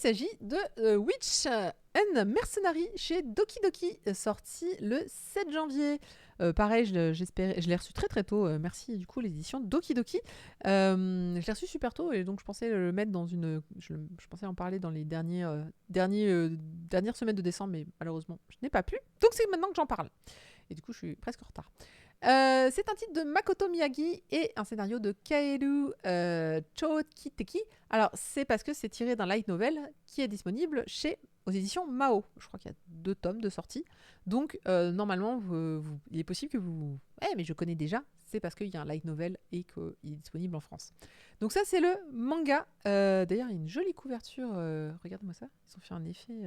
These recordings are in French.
s'agit de Witch and Mercenary chez Doki Doki, sorti le 7 janvier. Pareil, je l'ai reçu très très tôt. Merci du coup l'édition Doki Doki. Je l'ai reçu super tôt et donc je pensais le mettre dans une. Je pensais en parler dans les dernières semaines de décembre, mais malheureusement je n'ai pas pu. Donc c'est maintenant que j'en parle. Et du coup je suis presque en retard. C'est un titre de Makoto Miyagi et un scénario de Kaeru Chokiteki. Alors, c'est parce que c'est tiré d'un light novel qui est disponible aux éditions Mao. Je crois qu'il y a 2 tomes de sortie. Donc, normalement, il est possible que vous... mais je connais déjà. C'est parce qu'il y a un light novel et qu'il est disponible en France. Donc ça, c'est le manga. D'ailleurs, il y a une jolie couverture. Regarde-moi ça. Ils ont fait un effet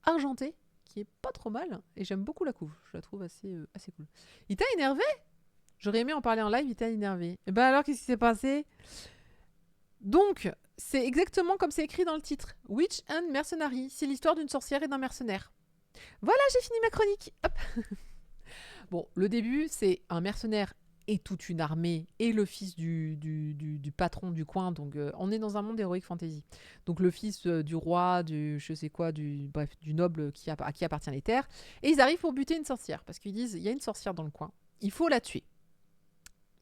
argenté qui est pas trop mal, et j'aime beaucoup la couve, je la trouve assez cool. Il t'a énervé? J'aurais aimé en parler en live, il t'a énervé. Et ben alors, qu'est-ce qui s'est passé? Donc, c'est exactement comme c'est écrit dans le titre. Witch and Mercenary, c'est l'histoire d'une sorcière et d'un mercenaire. Voilà, j'ai fini ma chronique. Hop. Bon, le début, c'est un mercenaire et toute une armée et le fils du patron du coin. Donc, on est dans un monde heroic fantasy. Donc, le fils du roi, je sais quoi, du noble à qui appartient les terres. Et ils arrivent pour buter une sorcière. Parce qu'ils disent, il y a une sorcière dans le coin. Il faut la tuer.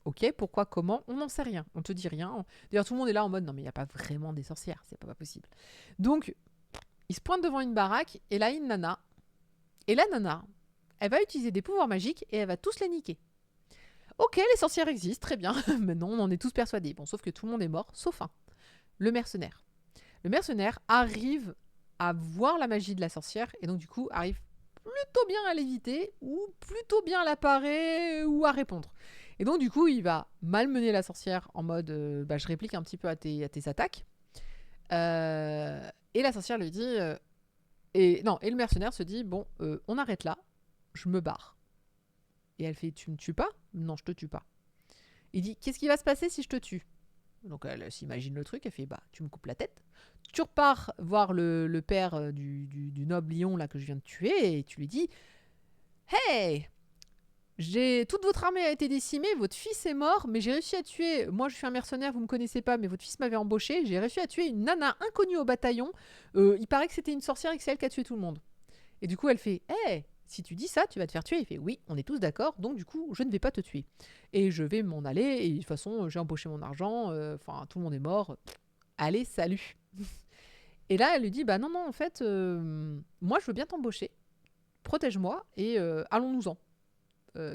Ok, pourquoi, comment? On n'en sait rien. On te dit rien. D'ailleurs, tout le monde est là en mode, non mais il n'y a pas vraiment des sorcières. C'est pas possible. Donc, ils se pointent devant une baraque et là, il y a une nana. Et la nana, elle va utiliser des pouvoirs magiques et elle va tous les niquer. Ok, les sorcières existent, très bien. Maintenant, on en est tous persuadés. Bon, sauf que tout le monde est mort, sauf un. Le mercenaire. Le mercenaire arrive à voir la magie de la sorcière et donc du coup arrive plutôt bien à l'éviter ou plutôt bien à la parer ou à répondre. Et donc du coup, il va malmener la sorcière en mode je réplique un petit peu à tes attaques. Et la sorcière lui dit et le mercenaire se dit bon, on arrête là, je me barre. Et elle fait tu me tues pas? Non, je te tue pas. Il dit qu'est-ce qui va se passer si je te tue? Donc elle s'imagine le truc, elle fait bah tu me coupes la tête. Tu repars voir le père du noble lion là que je viens de tuer et tu lui dis hey, toute votre armée a été décimée, votre fils est mort, mais j'ai réussi à tuer. Moi je suis un mercenaire, vous me connaissez pas, mais votre fils m'avait embauché. J'ai réussi à tuer une nana inconnue au bataillon. Il paraît que c'était une sorcière et que c'est elle qui a tué tout le monde. Et du coup elle fait hey, si tu dis ça, tu vas te faire tuer. Il fait oui, on est tous d'accord, donc du coup, je ne vais pas te tuer. Et je vais m'en aller, et de toute façon, j'ai embauché mon argent, tout le monde est mort. Allez, salut. Et là, elle lui dit bah non, en fait, moi, je veux bien t'embaucher. Protège-moi et allons-nous-en.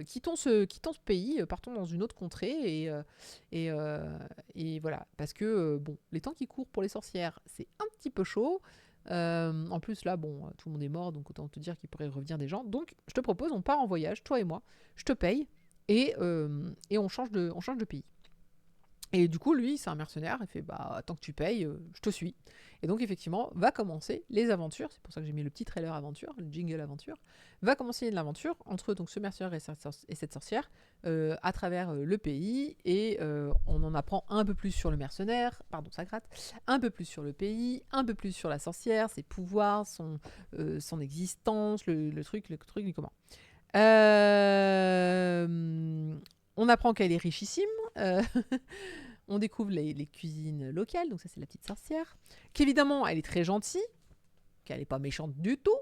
Quittons ce pays, partons dans une autre contrée et voilà. Parce que, les temps qui courent pour les sorcières, c'est un petit peu chaud. En plus, là, tout le monde est mort, donc autant te dire qu'il pourrait revenir des gens. Donc, je te propose, on part en voyage, toi et moi. Je te paye et on change de pays. Et du coup, lui, c'est un mercenaire. Il fait bah, tant que tu payes, je te suis. Et donc, effectivement, va commencer les aventures. C'est pour ça que j'ai mis le petit trailer aventure, le jingle aventure. Va commencer l'aventure entre donc ce mercenaire et cette sorcière à travers le pays. Et on en apprend un peu plus sur le mercenaire. Pardon, ça gratte. Un peu plus sur le pays, un peu plus sur la sorcière, ses pouvoirs, son existence, le truc du comment. On apprend qu'elle est richissime. On découvre les cuisines locales, donc ça c'est la petite sorcière. Qu'évidemment, elle est très gentille, qu'elle n'est pas méchante du tout.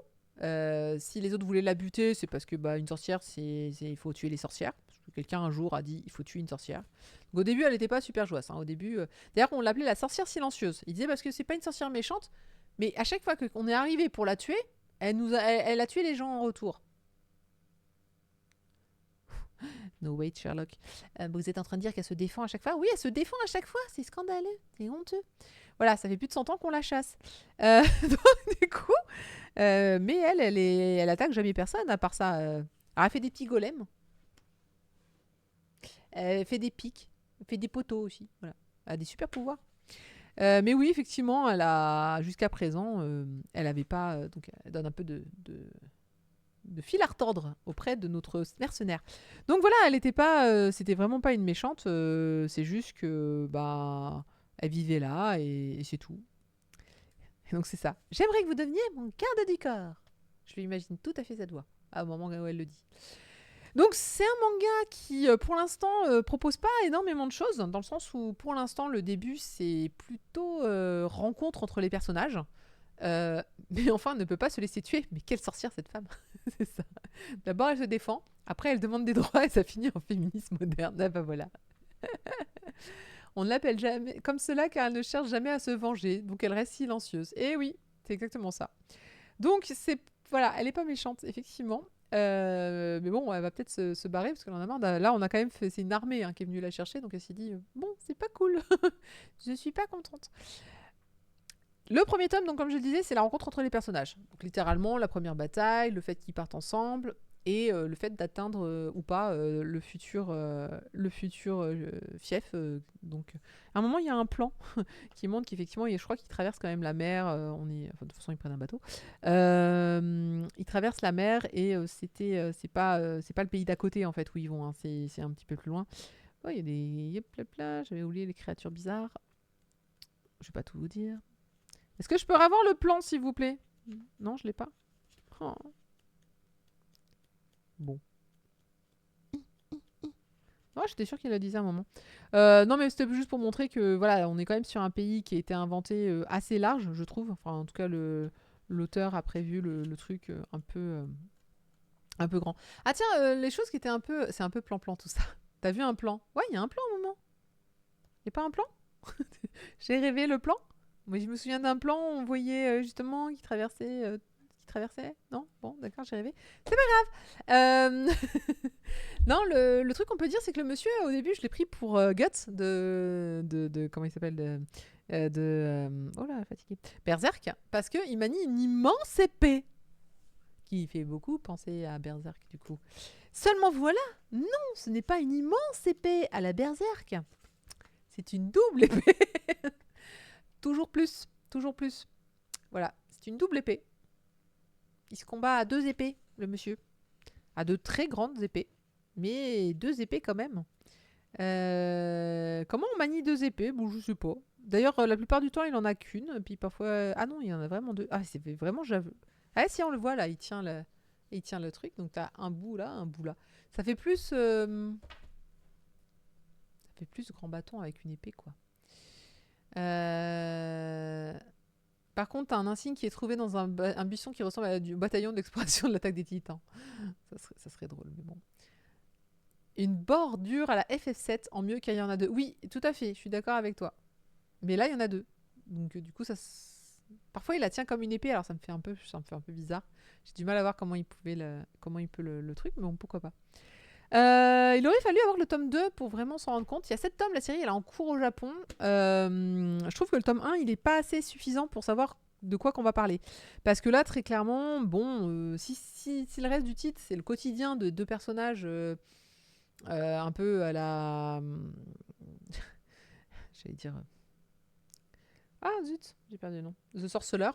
Si les autres voulaient la buter, c'est parce que une sorcière, il faut tuer les sorcières. Parce que quelqu'un un jour a dit il faut tuer une sorcière. Donc, au début, elle n'était pas super joyeuse. Au début, d'ailleurs, on l'appelait la sorcière silencieuse. Il disait parce que c'est pas une sorcière méchante, mais à chaque fois qu'on est arrivé pour la tuer, elle a tué les gens en retour. No wait, Sherlock. Vous êtes en train de dire qu'elle se défend à chaque fois? Oui, elle se défend à chaque fois. C'est scandaleux. C'est honteux. Voilà, ça fait plus de 100 ans qu'on la chasse. Donc, du coup, mais elle attaque jamais personne, à part ça. Alors, elle fait des petits golems. Elle fait des pics. Elle fait des poteaux aussi. Voilà. Elle a des super pouvoirs. Mais oui, effectivement, jusqu'à présent, elle n'avait pas. Donc, elle donne un peu de fil à retordre auprès de notre mercenaire. Donc voilà, elle était pas, c'était vraiment pas une méchante. C'est juste que elle vivait là et c'est tout. Et donc c'est ça. J'aimerais que vous deveniez mon garde du corps. Je lui imagine tout à fait cette voix au moment où elle le dit. Donc c'est un manga qui, pour l'instant, propose pas énormément de choses, dans le sens où, pour l'instant, le début, c'est plutôt rencontre entre les personnages. Mais enfin, elle ne peut pas se laisser tuer. Mais quelle sorcière, cette femme. C'est ça. D'abord, elle se défend. Après, elle demande des droits et ça finit en féminisme moderne. Ah bah voilà. On ne l'appelle jamais comme cela car elle ne cherche jamais à se venger. Donc elle reste silencieuse. Et oui, c'est exactement ça. Donc c'est voilà, elle est pas méchante, effectivement. Mais bon, elle va peut-être se barrer parce qu'elle en a marre. Là, on a quand même fait. C'est une armée qui est venue la chercher. Donc elle s'est dit bon, c'est pas cool. Je suis pas contente. Le premier tome, donc comme je le disais, c'est la rencontre entre les personnages. Donc littéralement, la première bataille, le fait qu'ils partent ensemble et le fait d'atteindre ou pas le futur fief. Donc à un moment, il y a un plan qui montre qu'effectivement, je crois qu'ils traversent quand même la mer. De toute façon, ils prennent un bateau. Ils traversent la mer et c'est pas le pays d'à côté en fait où ils vont. Hein. C'est un petit peu plus loin. Oh, il y a des j'avais oublié les créatures bizarres. Je vais pas tout vous dire. Est-ce que je peux avoir le plan, s'il vous plaît? Non, je l'ai pas. Oh. Bon. Oh, j'étais sûre qu'il le disait à un moment. Non, mais c'était juste pour montrer que voilà, on est quand même sur un pays qui a été inventé assez large, je trouve. Enfin, en tout cas, l'auteur a prévu le truc un peu grand. Ah tiens, les choses qui étaient un peu... C'est un peu plan-plan tout ça. T'as vu un plan? Ouais, il y a un plan à un moment. Il n'y a pas un plan? J'ai rêvé le plan. Mais je me souviens d'un plan où on voyait justement qui traversait. Non. Bon, d'accord, j'ai rêvé. C'est pas grave. Non, le truc qu'on peut dire, c'est que le monsieur, au début, je l'ai pris pour Guts comment il s'appelle oh là, fatigué. Berserk, parce qu'il manie une immense épée qui fait beaucoup penser à Berserk du coup. Seulement voilà, non, ce n'est pas une immense épée à la Berserk. C'est une double épée. Toujours plus, toujours plus. Voilà, c'est une double épée. Il se combat à 2 épées, le monsieur. À de très grandes épées. Mais 2 épées quand même. Comment on manie 2 épées? Bon, je sais pas. D'ailleurs, la plupart du temps, il en a qu'une. Puis parfois... Ah non, il y en a vraiment 2. Ah, c'est vraiment... Ah si, on le voit là, il tient le truc. Donc t'as un bout là, un bout là. Ça fait plus... Ça fait plus grand bâton avec une épée, quoi. Par contre, t'as un insigne qui est trouvé dans un buisson qui ressemble à du bataillon d'exploration de l'attaque des Titans. Ça serait drôle, mais bon. Une bordure à la FF7 en mieux qu'il y en a 2. Oui, tout à fait, je suis d'accord avec toi. Mais là, il y en a 2. Donc du coup, parfois, il la tient comme une épée, alors ça me fait un peu bizarre. J'ai du mal à voir comment il peut le truc, mais bon, pourquoi pas. Il aurait fallu avoir le tome 2 pour vraiment s'en rendre compte. Il y a 7 tomes, la série elle est en cours au Japon. Je trouve que le tome 1 il est pas assez suffisant pour savoir de quoi qu'on va parler. Parce que là, très clairement, bon, si le reste du titre c'est le quotidien de 2 personnages un peu à la. J'allais dire. Ah zut, j'ai perdu le nom. The Sorcerer.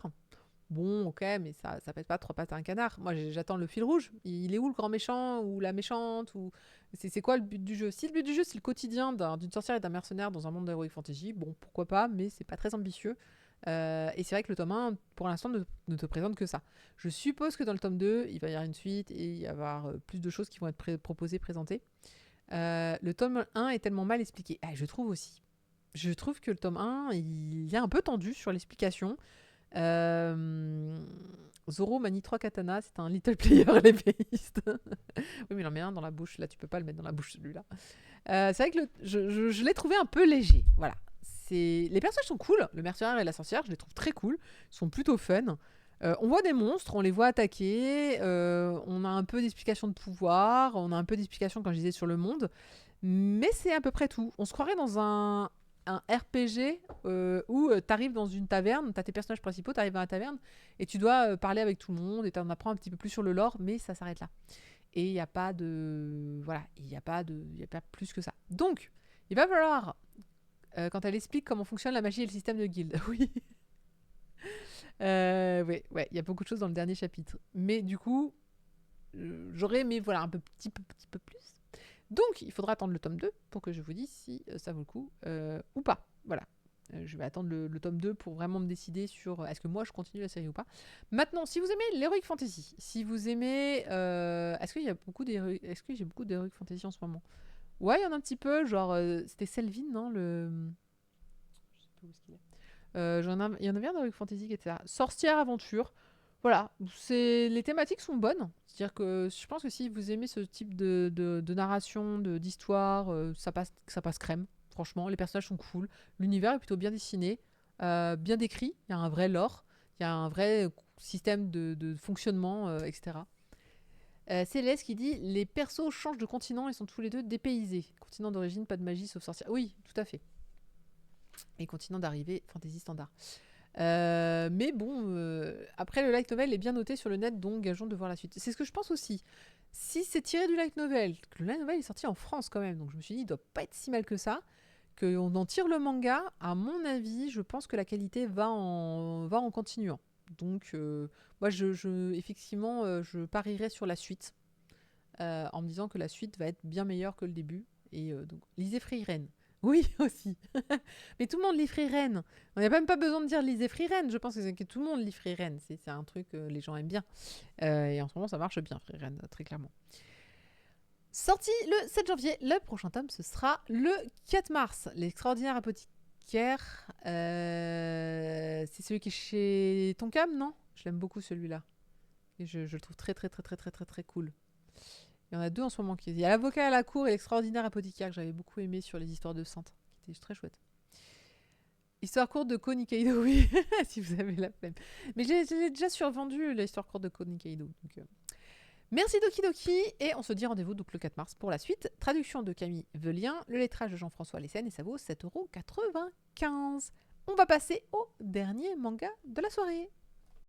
Bon, ok, mais ça pète pas 3 pattes à un canard. Moi, j'attends le fil rouge. Il est où le grand méchant ou la méchante ou c'est quoi le but du jeu? Si le but du jeu c'est le quotidien d'une sorcière et d'un mercenaire dans un monde d'heroic fantasy, bon, pourquoi pas, mais c'est pas très ambitieux. Et c'est vrai que le tome 1, pour l'instant, ne te présente que ça. Je suppose que dans le tome 2, il va y avoir une suite et il va y avoir plus de choses qui vont être proposées, présentées. Le tome 1 est tellement mal expliqué. Je trouve aussi. Je trouve que le tome 1, il est un peu tendu sur l'explication. Zoro manie 3 katanas, c'est un little player l'épéiste. Oui, mais il en met un dans la bouche. Là, tu peux pas le mettre dans la bouche, celui-là. C'est vrai que je l'ai trouvé un peu léger. Voilà. Les personnages sont cool. Le mercenaire et la sorcière, je les trouve très cool. Ils sont plutôt fun. On voit des monstres, on les voit attaquer. On a un peu d'explication de pouvoir. On a un peu d'explication, quand je disais, sur le monde. Mais c'est à peu près tout. On se croirait dans un RPG où tu arrives dans une taverne, tu as tes personnages principaux, tu arrives dans la taverne et tu dois parler avec tout le monde et tu en apprends un petit peu plus sur le lore, mais ça s'arrête là. Et il n'y a pas de... Voilà, il n'y a pas plus que ça. Donc, il va falloir, quand elle explique comment fonctionne la magie et le système de guilde, oui. Ouais, il y a beaucoup de choses dans le dernier chapitre. Mais du coup, j'aurais aimé voilà, un petit peu plus. Donc, il faudra attendre le tome 2 pour que je vous dise si ça vaut le coup ou pas. Voilà. Je vais attendre le tome 2 pour vraiment me décider sur est-ce que moi je continue la série ou pas. Maintenant, si vous aimez l'Heroic Fantasy, si vous aimez... est-ce que j'ai beaucoup d'Heroic Fantasy en ce moment? Ouais, il y en a un petit peu, genre... c'était Selvin, non je sais pas où est-ce qu'il est. Il y en avait un d'Heroic Fantasy qui était là. Sorcière Aventure. Voilà, les thématiques sont bonnes. C'est-à-dire que je pense que si vous aimez ce type de narration, d'histoire, ça passe crème. Franchement, les personnages sont cool. L'univers est plutôt bien dessiné, bien décrit. Il y a un vrai lore, il y a un vrai système de fonctionnement, etc. Céleste qui dit les persos changent de continent et sont tous les deux dépaysés. Continent d'origine, pas de magie sauf sorcière. Oui, tout à fait. Et continent d'arrivée, fantasy standard. Mais bon, après le light novel est bien noté sur le net, donc gageons de voir la suite. C'est ce que je pense aussi. Si c'est tiré du light novel, que le light novel est sorti en France quand même, donc je me suis dit, il doit pas être si mal que ça, qu'on en tire le manga, à mon avis, je pense que la qualité va en continuant. Donc, moi, effectivement, je parierais sur la suite, en me disant que la suite va être bien meilleure que le début. Et donc, lisez Frieren. Oui, aussi. Mais tout le monde lit Frieren. On n'a même pas besoin de dire lisez Frieren. Je pense que tout le monde lit Frieren. C'est un truc que les gens aiment bien. Et en ce moment, ça marche bien, Frieren, très clairement. Sorti le 7 janvier. Le prochain tome, ce sera le 4 mars. L'extraordinaire apothicaire. C'est celui qui est chez Tonkam, non? Je l'aime beaucoup, celui-là. Et je le trouve très, très, très, très, très, très, très cool. Il y en a deux en ce moment. Il y a l'avocat à la cour et l'extraordinaire apothicaire que j'avais beaucoup aimé sur les histoires de Sainte, qui était très chouette. Histoire courte de Ko Nikaido, oui, si vous avez la flemme. Mais j'ai déjà survendu l'histoire courte de Ko Nikaido. Donc, merci Doki Doki, et on se dit rendez-vous donc le 4 mars pour la suite. Traduction de Camille Velien, le lettrage de Jean-François Lessen, et ça vaut 7,95 €. On va passer au dernier manga de la soirée.